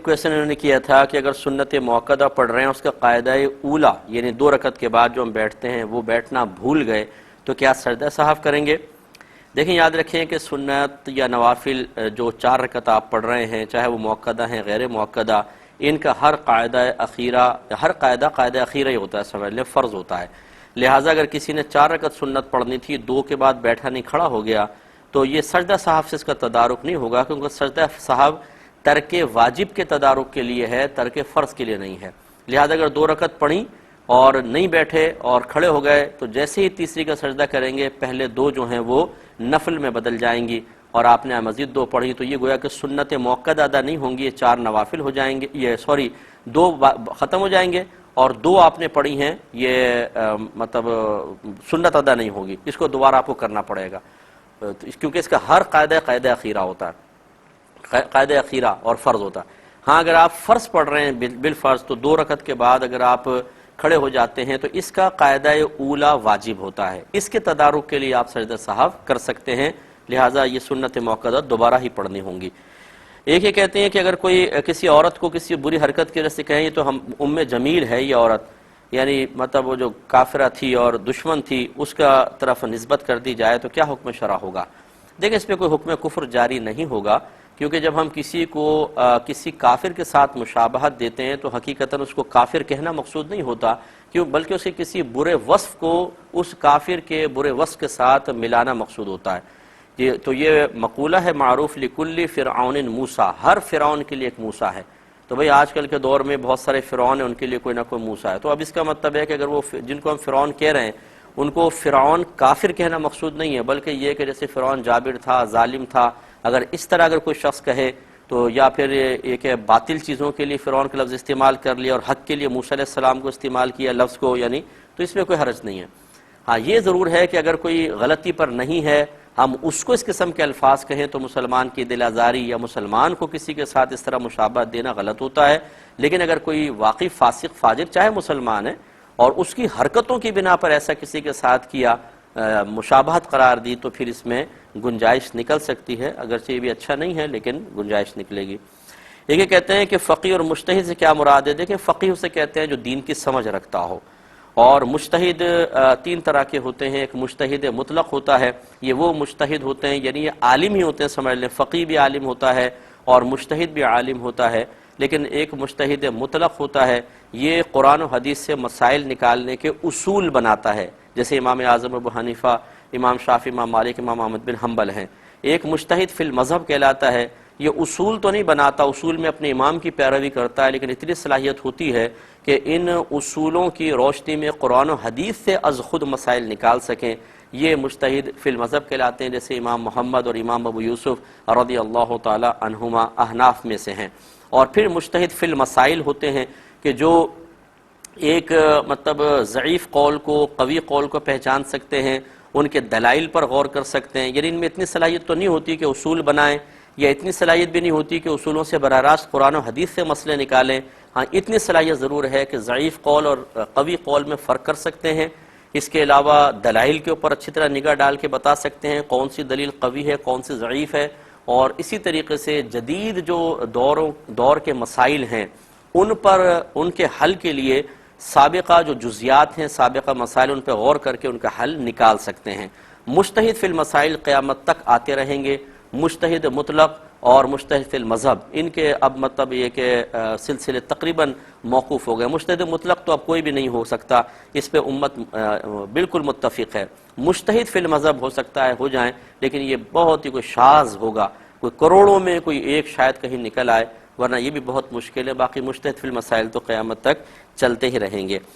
ایک کویشچن انہوں نے کیا تھا کہ اگر سنت موقدہ پڑھ رہے ہیں اس کا قاعدہ اولا یعنی 2 رکعت کے بعد جو ہم بیٹھتے ہیں وہ بیٹھنا بھول گئے تو کیا سجدہ سہو کریں گے؟ دیکھیں یاد رکھیں کہ سنت یا نوافل جو 4 رکعت آپ پڑھ رہے ہیں چاہے وہ موقدہ ہیں غیر موقدہ، ان کا ہر قاعدہ قاعدہ اخیرہ ہی ہوتا ہے، سمجھ لیں فرض ہوتا ہے۔ لہٰذا اگر کسی نے 4 رکعت سنت پڑھنی تھی 2 کے بعد بیٹھا نہیں کھڑا ہو گیا تو یہ سجدہ سہو سے اس کا تدارک نہیں ہوگا، کیونکہ سجدہ سہو ترک واجب کے تدارک کے لیے ہے، ترک فرض کے لیے نہیں ہے۔ لہٰذا اگر 2 رکعت پڑھی اور نہیں بیٹھے اور کھڑے ہو گئے تو جیسے ہی تیسری کا سجدہ کریں گے پہلے 2 جو ہیں وہ نفل میں بدل جائیں گی، اور آپ نے مزید 2 پڑھی تو یہ گویا کہ سنت موقدہ ادا نہیں ہوں گی، یہ 4 نوافل ہو جائیں گے، 2 ختم ہو جائیں گے، اور 2 آپ نے پڑھی ہیں یہ مطلب سنت ادا نہیں ہوگی، اس کو دوبارہ آپ کو کرنا پڑے گا، کیونکہ اس کا ہر قاعدہ اخیرہ ہوتا ہے، قاعدہ اخیرہ اور فرض ہوتا ہے۔ ہاں اگر آپ فرض پڑھ رہے ہیں بالفرض تو 2 رکعت کے بعد اگر آپ کھڑے ہو جاتے ہیں تو اس کا قاعدہ اولا واجب ہوتا ہے، اس کے تدارک کے لیے آپ سجدہ سہو کر سکتے ہیں، لہٰذا یہ سنت موقدہ دوبارہ ہی پڑھنی ہوں گی۔ ایک یہ کہتے ہیں کہ اگر کوئی کسی عورت کو کسی بری حرکت کی وجہ سے کہیں تو ہم جمیل ہے یہ عورت، یعنی مطلب وہ جو کافرہ تھی اور دشمن تھی اس کا طرف نسبت کر دی جائے تو کیا حکم شرع ہوگا؟ دیکھیں اس پہ کوئی حکم کفر جاری نہیں ہوگا، کیونکہ جب ہم کسی کو کسی کافر کے ساتھ مشابہت دیتے ہیں تو حقیقتاً اس کو کافر کہنا مقصود نہیں ہوتا، کیوں بلکہ اس کے کسی برے وصف کو اس کافر کے برے وصف کے ساتھ ملانا مقصود ہوتا ہے۔ تو یہ مقولہ ہے معروف لکل فرعون موسیٰ، ہر فرعون کے لیے ایک موسیٰ ہے، تو بھئی آج کل کے دور میں بہت سارے فرعون ہیں، ان کے لیے کوئی نہ کوئی موسیٰ ہے، تو اب اس کا مطلب ہے کہ اگر وہ جن کو ہم فرعون کہہ رہے ہیں ان کو فرعون کافر کہنا مقصود نہیں ہے، بلکہ یہ کہ جیسے فرعون جابر تھا، ظالم تھا، اگر کوئی شخص کہے تو یا پھر یہ کہ باطل چیزوں کے لیے فرعون کا لفظ استعمال کر لیا اور حق کے لیے موسیٰ علیہ السلام کو استعمال کیا لفظ کو، یعنی تو اس میں کوئی حرج نہیں ہے۔ ہاں یہ ضرور ہے کہ اگر کوئی غلطی پر نہیں ہے ہم اس کو اس قسم کے الفاظ کہیں تو مسلمان کی دل آزاری یا مسلمان کو کسی کے ساتھ اس طرح مشابہت دینا غلط ہوتا ہے، لیکن اگر کوئی واقعی فاسق فاجر چاہے مسلمان ہے اور اس کی حرکتوں کی بنا پر ایسا کسی کے ساتھ کیا مشابہت قرار دی تو پھر اس میں گنجائش نکل سکتی ہے، اگرچہ یہ بھی اچھا نہیں ہے لیکن گنجائش نکلے گی۔ یہ کہتے ہیں کہ فقیہ اور مجتہد سے کیا مراد ہے؟ دیکھیں فقیہ اسے کہتے ہیں جو دین کی سمجھ رکھتا ہو، اور مجتہد 3 طرح کے ہوتے ہیں، ایک مجتہد مطلق ہوتا ہے، یہ وہ مجتہد ہوتے ہیں یعنی یہ عالم ہی ہوتے ہیں، سمجھ لیں فقیہ بھی عالم ہوتا ہے اور مجتہد بھی عالم ہوتا ہے، لیکن ایک مجتہد مطلق ہوتا ہے یہ قرآن و حدیث سے مسائل نکالنے کے اصول بناتا ہے، جیسے امام اعظم ابو حنیفہ، امام شافعی، امام مالک، امام احمد بن حنبل ہیں۔ ایک مجتہد فی المذہب کہلاتا ہے، یہ اصول تو نہیں بناتا، اصول میں اپنے امام کی پیروی کرتا ہے، لیکن اتنی صلاحیت ہوتی ہے کہ ان اصولوں کی روشنی میں قرآن و حدیث سے از خود مسائل نکال سکیں، یہ مجتہد فی المذہب کہلاتے ہیں، جیسے امام محمد اور امام ابو یوسف رضی اللہ تعالی عنہما احناف میں سے ہیں۔ اور پھر مجتہد فی المسائل ہوتے ہیں کہ جو ایک مطلب ضعیف قول کو قوی قول کو پہچان سکتے ہیں، ان کے دلائل پر غور کر سکتے ہیں، یعنی ان میں اتنی صلاحیت تو نہیں ہوتی کہ اصول بنائیں، یا اتنی صلاحیت بھی نہیں ہوتی کہ اصولوں سے براہ راست قرآن و حدیث سے مسئلے نکالیں، ہاں اتنی صلاحیت ضرور ہے کہ ضعیف قول اور قوی قول میں فرق کر سکتے ہیں، اس کے علاوہ دلائل کے اوپر اچھی طرح نگاہ ڈال کے بتا سکتے ہیں کون سی دلیل قوی ہے کون سی ضعیف ہے، اور اسی طریقے سے جدید جو دور کے مسائل ہیں ان پر ان کے حل کے لیے سابقہ جو جزیات ہیں، سابقہ مسائل، ان پہ غور کر کے ان کا حل نکال سکتے ہیں۔ مجتہد فی المسائل قیامت تک آتے رہیں گے، مجتہد مطلق اور مجتہد فی المذہب ان کے اب مطلب یہ کہ سلسلے تقریباً موقوف ہو گئے۔ مجتہد مطلق تو اب کوئی بھی نہیں ہو سکتا، اس پہ امت بالکل متفق ہے۔ مجتہد فی المذہب ہو سکتا ہے ہو جائیں، لیکن یہ بہت ہی کوئی شاذ ہوگا، کوئی کروڑوں میں کوئی ایک شاید کہیں نکل آئے، ورنہ یہ بھی بہت مشکل ہے، باقی مجتہد فی المسائل تو قیامت تک چلتے ہی رہیں گے۔